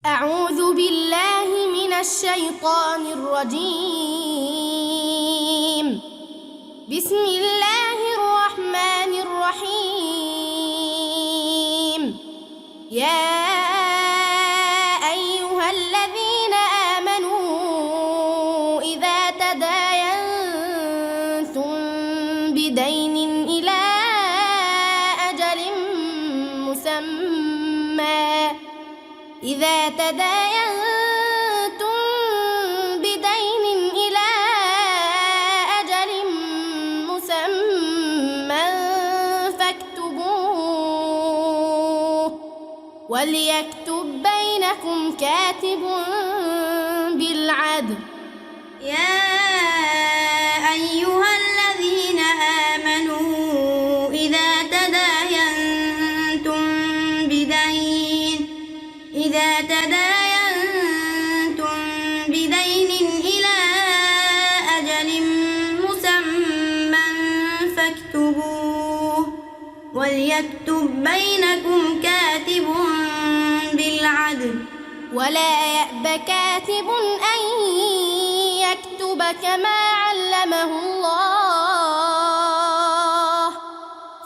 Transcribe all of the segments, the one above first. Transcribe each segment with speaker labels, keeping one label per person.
Speaker 1: أعوذ بالله من الشيطان الرجيم. بسم الله الرحمن الرحيم. يا أيها الذين آمنوا إذا تداينتم بدين إلى أجل مسمى فاكتبوه وليكتب بينكم كاتب بالعدل.
Speaker 2: يا أيها الذين آمنوا إذا تداينتم بدين إلى أجل مسمى فاكتبوه وليكتب بينكم كاتب بالعدل.
Speaker 1: ولا يأب كاتب أن يكتب كما علمه الله،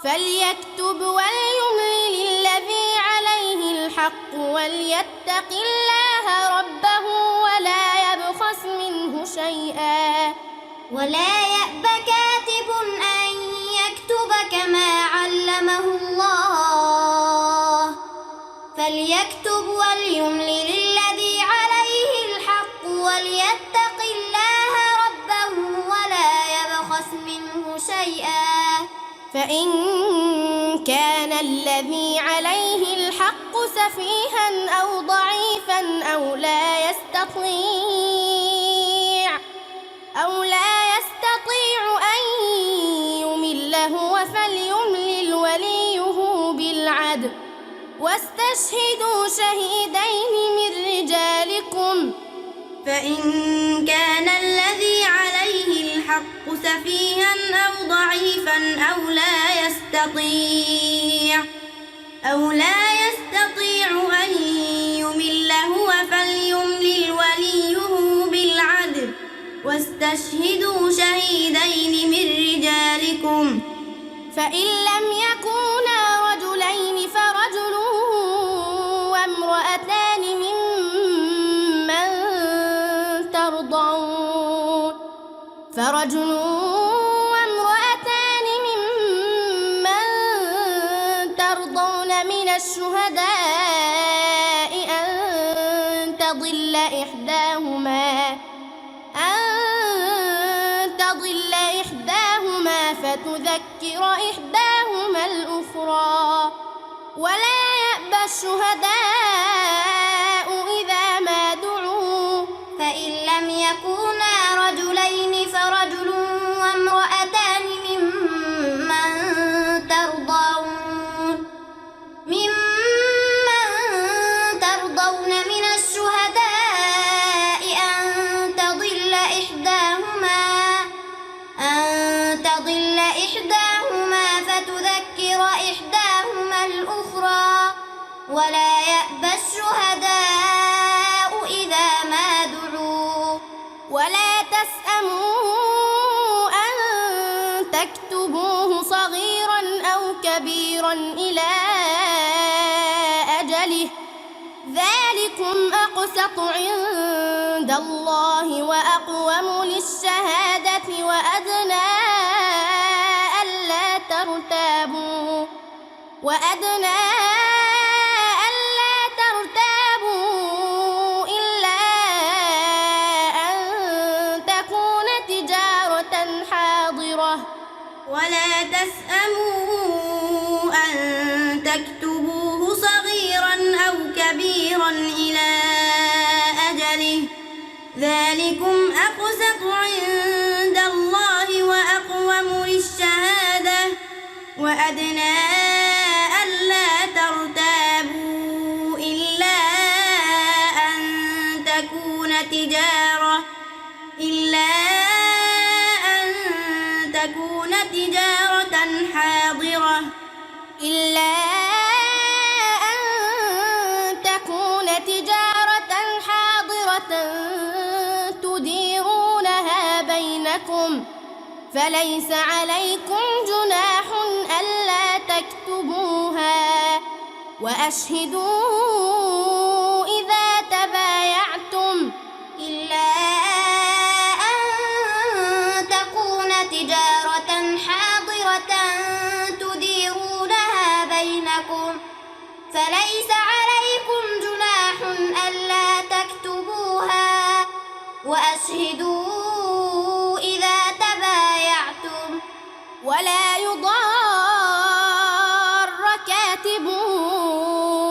Speaker 1: فليكتب وليملل الذي عليه الحق وليتق الله ربه ولا يبخس منه شيئا.
Speaker 2: ولا يأب كاتب أن يكتب كما علمه الله، فليكتب وليملل الذي عليه الحق وليتق الله ربه ولا يبخس منه شيئا.
Speaker 1: فإن كان الذي عليه الحق سفيها أو ضعيفا أو لا يستطيع أن يمل هو فليملل وليه بالعدل، واستشهدوا شهيدين من رجالكم.
Speaker 2: فإن كان الذي عليه الحق سفيها أو ضعيفا أو لا يستطيع أن يمل هو فليملل وليه بالعدل، واستشهدوا شهيدين من رجالكم.
Speaker 1: فإن لم يكونا رجلين فرجل وامرأتان ممن ترضون من الشهداء أن تضل إحداهما فتذكر إحداهما الأخرى. ولا يأبى الشهداء إذا ما دعوا،
Speaker 2: فإن لم يكونا رجلين فرجل وامرأتان ممن ترضون من الشهداء أن تضل إحداهما فتذكر إحداهما الأخرى. ولا يأبى الشهداء إذا ما دعوا.
Speaker 1: ولا تسأموا أن تكتبوه صغيرا أو كبيرا إلى أجله، ذلكم أقسط عند الله وأقوم للشهادة وأدنى ألا ترتابوا إلا أن تكون تجارة حاضرة.
Speaker 2: ولا تسأموا أن تكتبوه صغيرا أو كبيرا إلى أجله، ذلكم أقسط عند الله وأقوم للشهادة وأدنى
Speaker 1: إلا أن تكون تجارة حاضرة تديرونها بينكم فليس عليكم جناح ألا تكتبوها وأشهدوا إذا تبايعتم
Speaker 2: إلا أن تكون تجارة حاضرة تديرونها بينكم فليس عليكم جناح ألا تكتبوها وأشهدوا إذا تبايعتم
Speaker 1: ولا يضار كاتب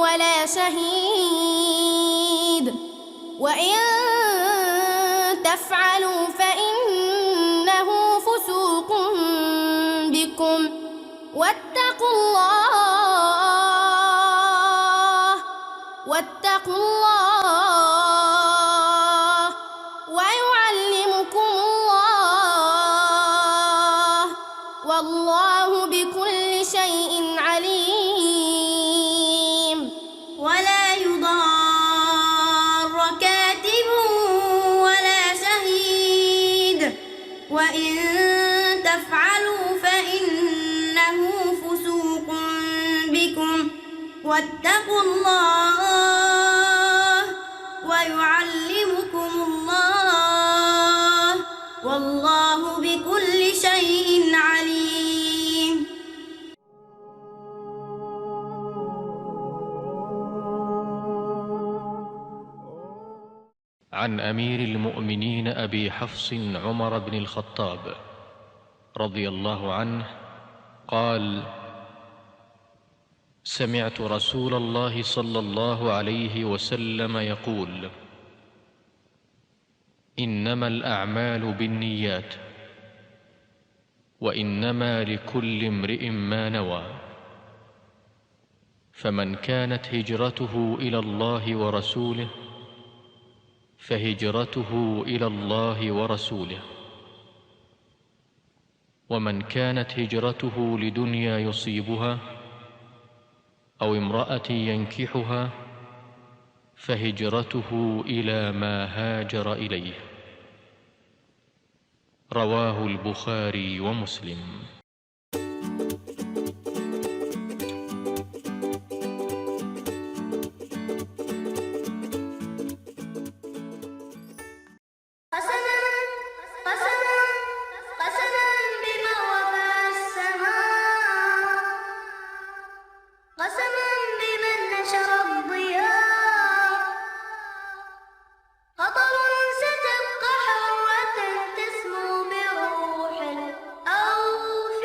Speaker 1: ولا شهيد وإن تفعلوا فإنه فسوق بكم واتقوا الله ويعلمكم الله والله بكل شيء عليم.
Speaker 2: ولا يضار كاتب ولا شهيد وإن تفعلوا فإنه فسوق بكم واتقوا الله ويعلمكم الله والله بكل شيء عليم.
Speaker 3: عن أمير المؤمنين أبي حفص عمر بن الخطاب رضي الله عنه قال: سمعت رسول الله صلى الله عليه وسلم يقول: إنما الأعمال بالنيات وإنما لكل امرئ ما نوى، فمن كانت هجرته إلى الله ورسوله فهجرته إلى الله ورسوله، ومن كانت هجرته لدنيا يصيبها أو امرأة ينكحها فهجرته إلى ما هاجر إليه. رواه البخاري ومسلم.
Speaker 2: ستبقى حرة تسمو بروح الأوفياء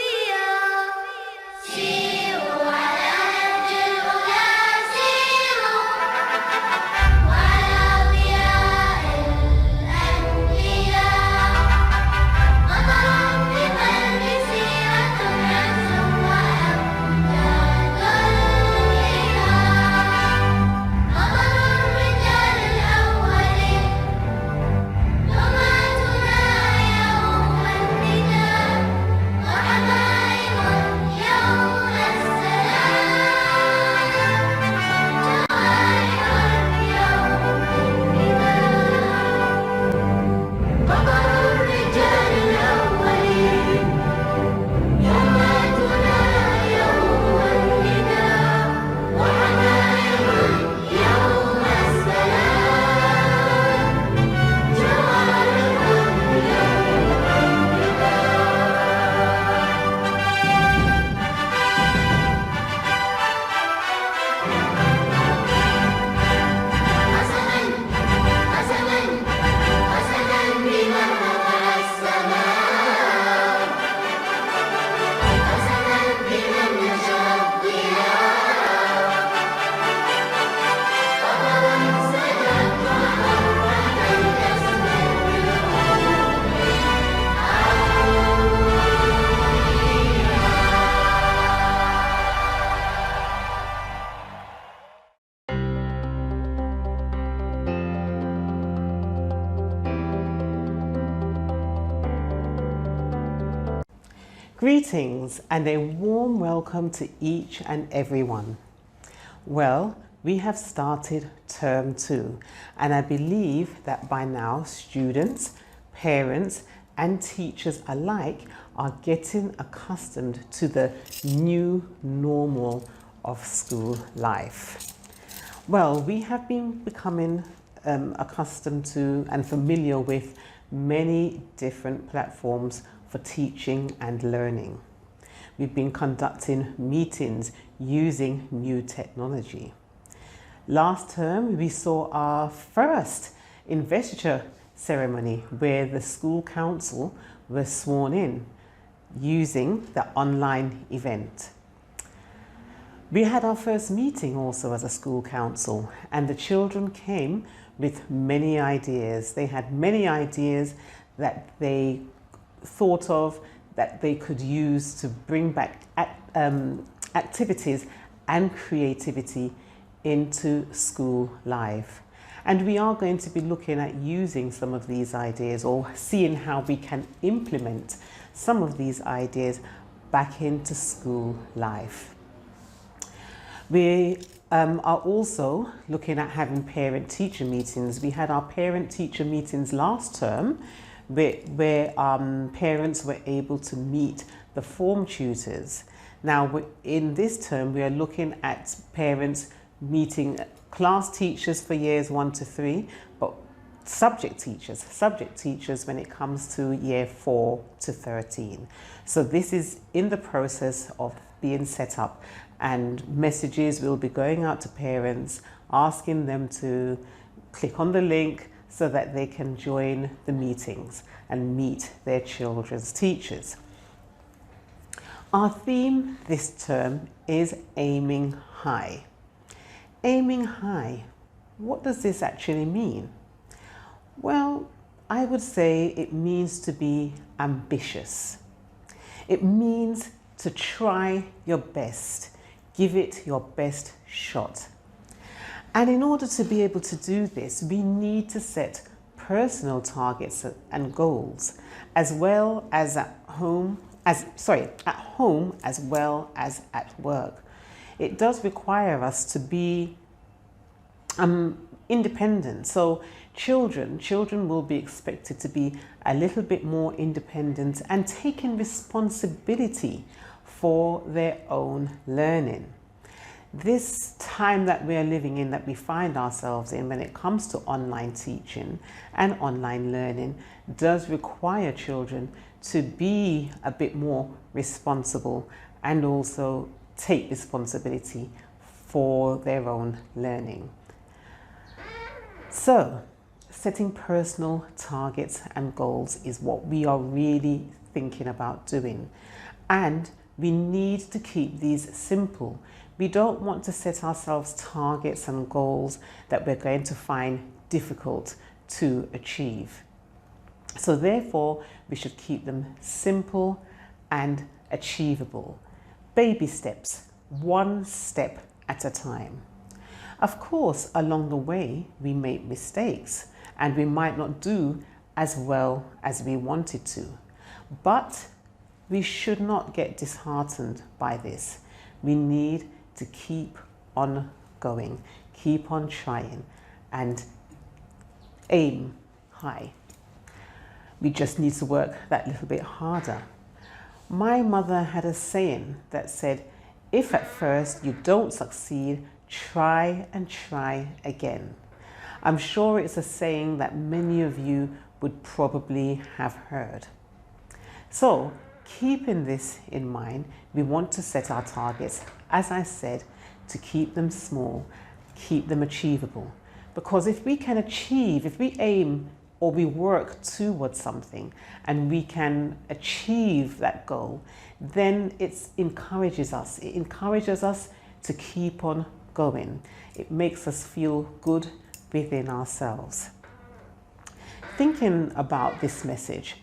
Speaker 4: Greetings and a warm welcome to each and every one. Well, we have started term 2, and I believe that by now students, parents and teachers alike are getting accustomed to the new normal of school life. Well, we have been becoming accustomed to and familiar with many different platforms for teaching and learning. We've been conducting meetings using new technology. Last term, we saw our first investiture ceremony where the school council were sworn in using the online event. We had our first meeting also as a school council, and the children came with many ideas. They had many ideas that they thought of that they could use to bring back activities and creativity into school life. And we are going to be looking at using some of these ideas or seeing how we can implement some of these ideas back into school life. We are also looking at having parent-teacher meetings. We had our parent-teacher meetings last term where parents were able to meet the form tutors. Now, in this term, we are looking at parents meeting class teachers for years 1 to 3, but subject teachers when it comes to year 4 to 13. So this is in the process of being set up, and messages will be going out to parents asking them to click on the link so that they can join the meetings and meet their children's teachers. Our theme this term is aiming high. Aiming high, what does this actually mean? Well, I would say it means to be ambitious. It means to try your best, give it your best shot. And in order to be able to do this, we need to set personal targets and goals, as well as at home as well as at work. It does require us to be independent. So children will be expected to be a little bit more independent and taking responsibility for their own learning. This time that we are living in, that we find ourselves in when it comes to online teaching and online learning, does require children to be a bit more responsible and also take responsibility for their own learning. So, setting personal targets and goals is what we are really thinking about doing. And we need to keep these simple. We don't want to set ourselves targets and goals that we're going to find difficult to achieve. So therefore, we should keep them simple and achievable. Baby steps, one step at a time. Of course, along the way, we make mistakes and we might not do as well as we wanted to. But we should not get disheartened by this. We need to keep on going, keep on trying, and aim high. We just need to work that little bit harder. My mother had a saying that said, if at first you don't succeed, try and try again. I'm sure it's a saying that many of you would probably have heard. So, keeping this in mind, we want to set our targets, as I said, to keep them small, keep them achievable. Because if we can achieve, if we aim or we work towards something and we can achieve that goal, then it encourages us. It encourages us to keep on going. It makes us feel good within ourselves. Thinking about this message,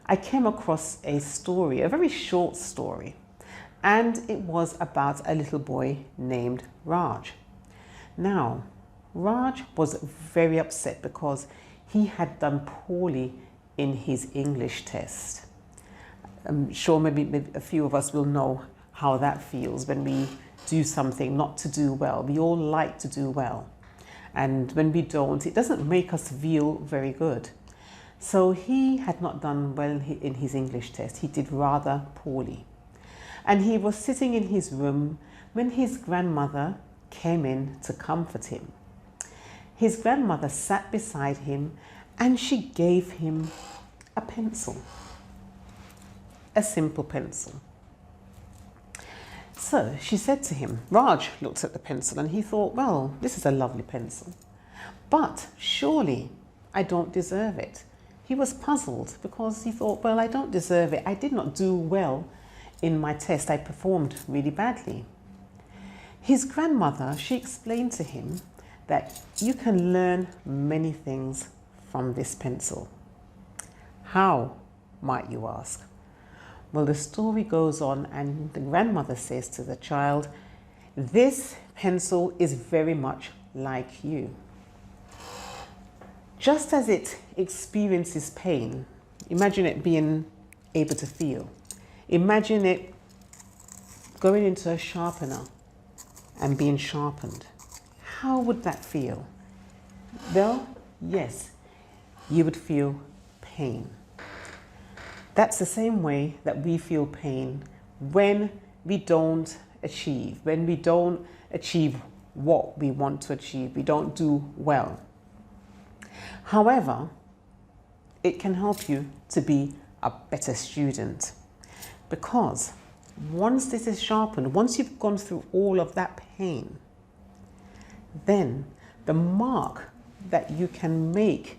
Speaker 4: I came across a story, a very short story, and it was about a little boy named Raj. Now, Raj was very upset because he had done poorly in his English test. I'm sure maybe a few of us will know how that feels when we do something not to do well. We all like to do well. And when we don't, it doesn't make us feel very good. So he had not done well in his English test. He did rather poorly. And he was sitting in his room when his grandmother came in to comfort him. His grandmother sat beside him and she gave him a pencil, a simple pencil. So she said to him, Raj looked at the pencil and he thought, well, this is a lovely pencil, but surely I don't deserve it. He was puzzled because he thought, well, I don't deserve it. I did not do well in my test. I performed really badly. His grandmother, she explained to him that you can learn many things from this pencil. How, might you ask? Well, the story goes on and the grandmother says to the child, this pencil is very much like you. Just as it experiences pain, imagine it being able to feel. Imagine it going into a sharpener and being sharpened. How would that feel? Well, yes, you would feel pain. That's the same way that we feel pain when we don't achieve, what we want to achieve, we don't do well. However, it can help you to be a better student because once this is sharpened, once you've gone through all of that pain, then the mark that you can make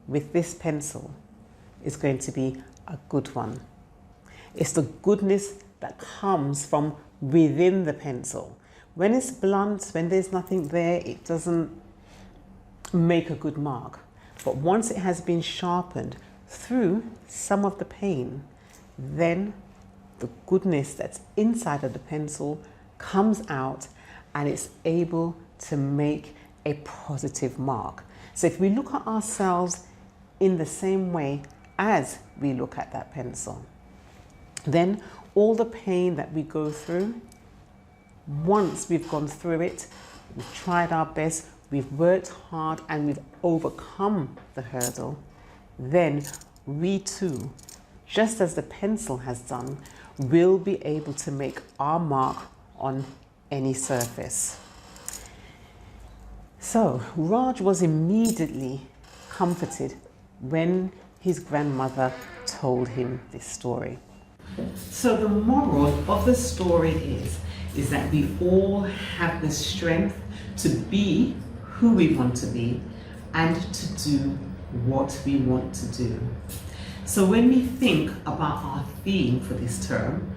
Speaker 4: with this pencil is going to be a good one. It's the goodness that comes from within the pencil. When it's blunt, when there's nothing there, it doesn't make a good mark. But once it has been sharpened through some of the pain, then the goodness that's inside of the pencil comes out and it's able to make a positive mark. So if we look at ourselves in the same way as we look at that pencil, then all the pain that we go through, once we've gone through it, we've tried our best, we've worked hard and we've overcome the hurdle, then we too, just as the pencil has done, will be able to make our mark on any surface. So Raj was immediately comforted when his grandmother told him this story. So the moral of the story is that we all have the strength to be who we want to be and to do what we want to do. So when we think about our theme for this term,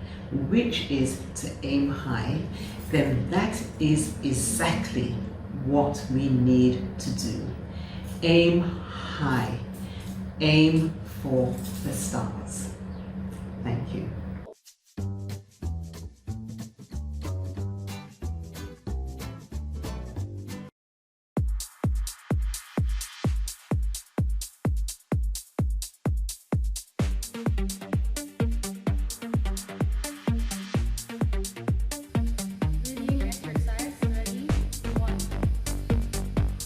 Speaker 4: which is to aim high, then that is exactly what we need to do. Aim high. Aim for the stars. Thank you.
Speaker 1: Reading exercise ready. 1, 2, 3,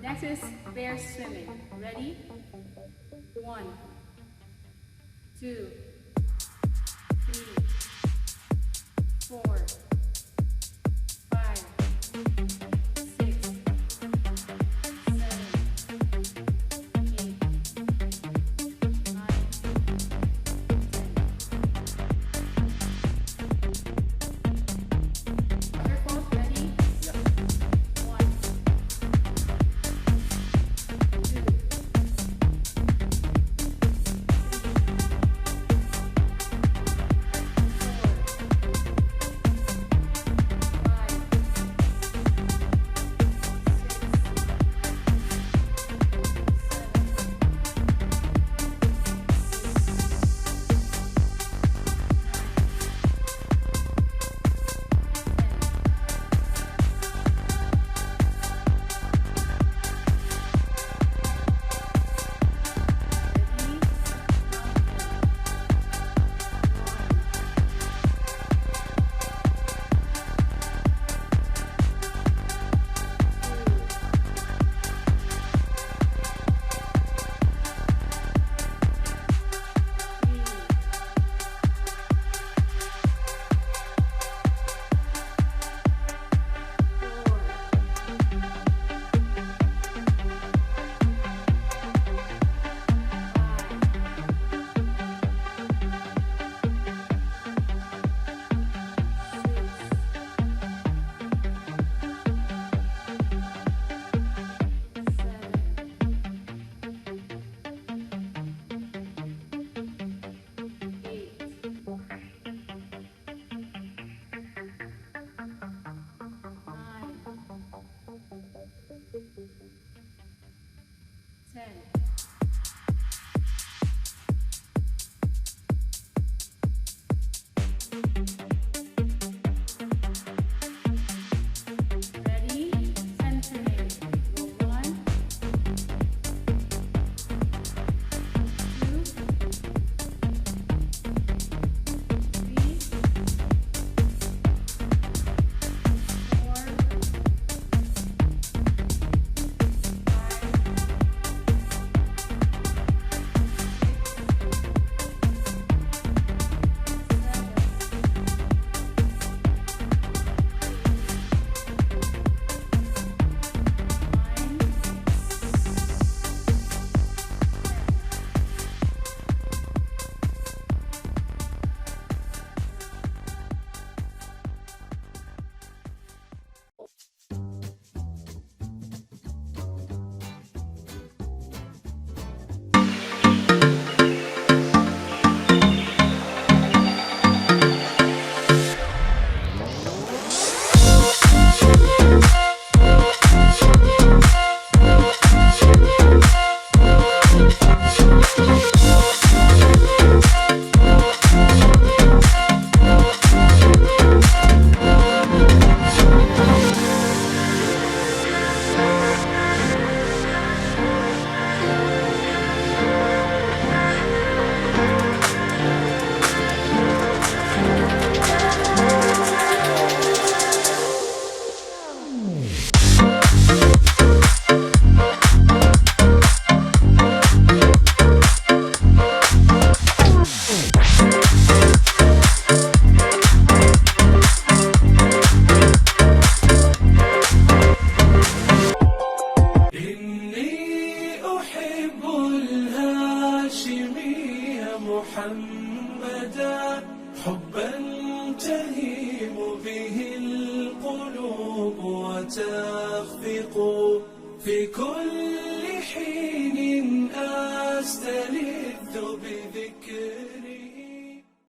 Speaker 1: Next is bear swimming. Ready? 1, 2, 3, 4, 5, 6, 7, 8, 9, 10. Waterfalls, ready? 1, 2, 10. Ready? Centering. Go 1, 2, 3, 4,
Speaker 5: محمدا حبا تهيم به القلوب وتخفق في كل حين أستلم